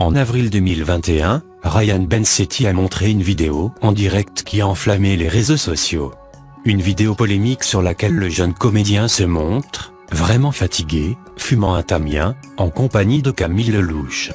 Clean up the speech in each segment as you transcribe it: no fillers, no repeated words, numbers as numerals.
En avril 2021, Ryan Bensetti a montré une vidéo en direct qui a enflammé les réseaux sociaux. Une vidéo polémique sur laquelle le jeune comédien se montre, vraiment fatigué, fumant un tamien, en compagnie de Camille Lelouch.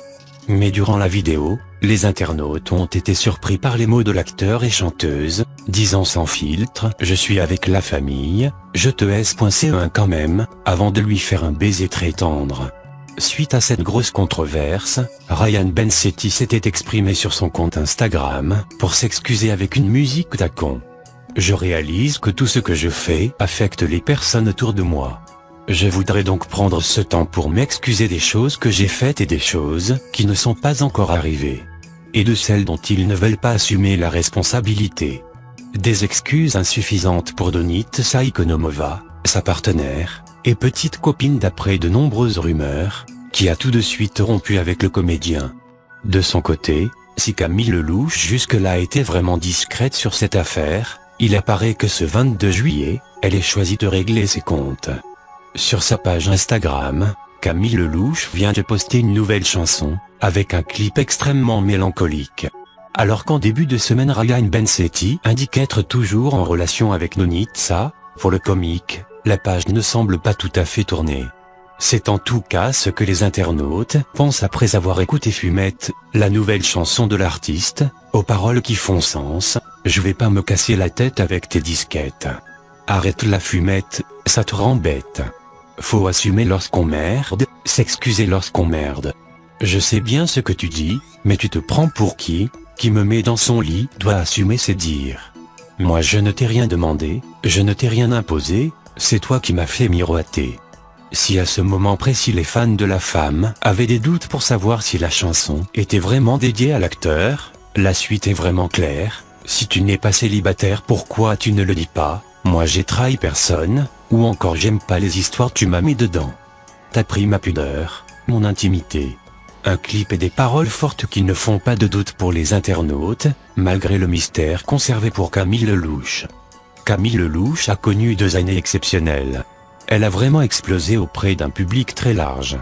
Mais durant la vidéo, les internautes ont été surpris par les mots de l'acteur et chanteuse, disant sans filtre « Je suis avec la famille, je te S.C1 quand même », avant de lui faire un baiser très tendre. Suite à cette grosse controverse, Ryan Bensetti s'était exprimé sur son compte Instagram pour s'excuser avec une musique d'Akon. « Je réalise que tout ce que je fais affecte les personnes autour de moi. Je voudrais donc prendre ce temps pour m'excuser des choses que j'ai faites et des choses qui ne sont pas encore arrivées. Et de celles dont ils ne veulent pas assumer la responsabilité. Des excuses insuffisantes pour Donitsa Ikonomova, sa partenaire, et petite copine d'après de nombreuses rumeurs, qui a tout de suite rompu avec le comédien. De son côté, si Camille Lelouch jusque-là a été vraiment discrète sur cette affaire, il apparaît que ce 22 juillet, elle ait choisi de régler ses comptes. Sur sa page Instagram, Camille Lelouch vient de poster une nouvelle chanson, avec un clip extrêmement mélancolique. Alors qu'en début de semaine Ryan Bensetti indique être toujours en relation avec Donitsa, pour le comique, la page ne semble pas tout à fait tournée. C'est en tout cas ce que les internautes pensent après avoir écouté Fumette, la nouvelle chanson de l'artiste, aux paroles qui font sens, « Je vais pas me casser la tête avec tes disquettes. Arrête la fumette, ça te rend bête. Faut assumer lorsqu'on merde, s'excuser lorsqu'on merde. Je sais bien ce que tu dis, mais tu te prends pour qui me met dans son lit doit assumer ses dires. Moi je ne t'ai rien demandé, je ne t'ai rien imposé, c'est toi qui m'as fait miroiter. Si à ce moment précis les fans de la femme avaient des doutes pour savoir si la chanson était vraiment dédiée à l'acteur, la suite est vraiment claire. Si tu n'es pas célibataire, pourquoi tu ne le dis pas? Moi j'ai trahi personne, ou encore j'aime pas les histoires tu m'as mis dedans. T'as pris ma pudeur, mon intimité. » Un clip et des paroles fortes qui ne font pas de doute pour les internautes, malgré le mystère conservé pour Camille Lelouch. Camille Lelouch a connu 2 années exceptionnelles. Elle a vraiment explosé auprès d'un public très large.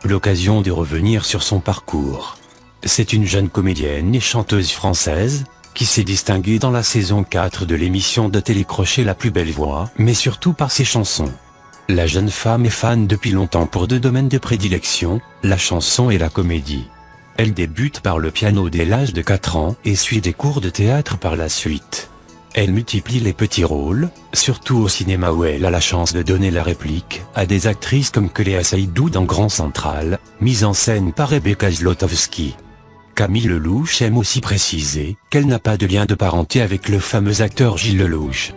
L'occasion de revenir sur son parcours. C'est une jeune comédienne et chanteuse française, qui s'est distinguée dans la saison 4 de l'émission de télécrochet La Plus Belle Voix, mais surtout par ses chansons. La jeune femme est fan depuis longtemps pour 2 domaines de prédilection, la chanson et la comédie. Elle débute par le piano dès l'âge de 4 ans et suit des cours de théâtre par la suite. Elle multiplie les petits rôles, surtout au cinéma où elle a la chance de donner la réplique à des actrices comme Cléa Seydoux dans Grand Central, mise en scène par Rebecca Zlotowski. Camille Lelouch aime aussi préciser qu'elle n'a pas de lien de parenté avec le fameux acteur Gilles Lelouch.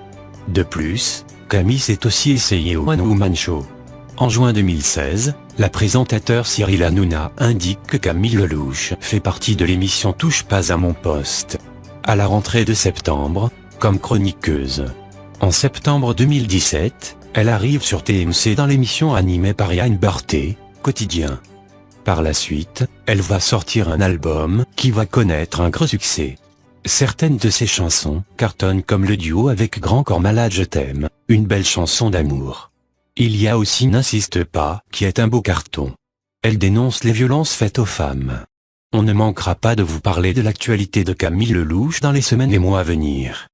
De plus, Camille s'est aussi essayée au One Woman Show. En juin 2016, la présentateur Cyril Hanouna indique que Camille Lelouch fait partie de l'émission Touche pas à mon poste. À la rentrée de septembre, comme chroniqueuse. En septembre 2017, elle arrive sur TMC dans l'émission animée par Yann Barthé, Quotidien. Par la suite, elle va sortir un album qui va connaître un gros succès. Certaines de ses chansons cartonnent comme le duo avec Grand Corps Malade Je t'aime, une belle chanson d'amour. Il y a aussi N'insiste pas, qui est un beau carton. Elle dénonce les violences faites aux femmes. On ne manquera pas de vous parler de l'actualité de Camille Lelouch dans les semaines et mois à venir.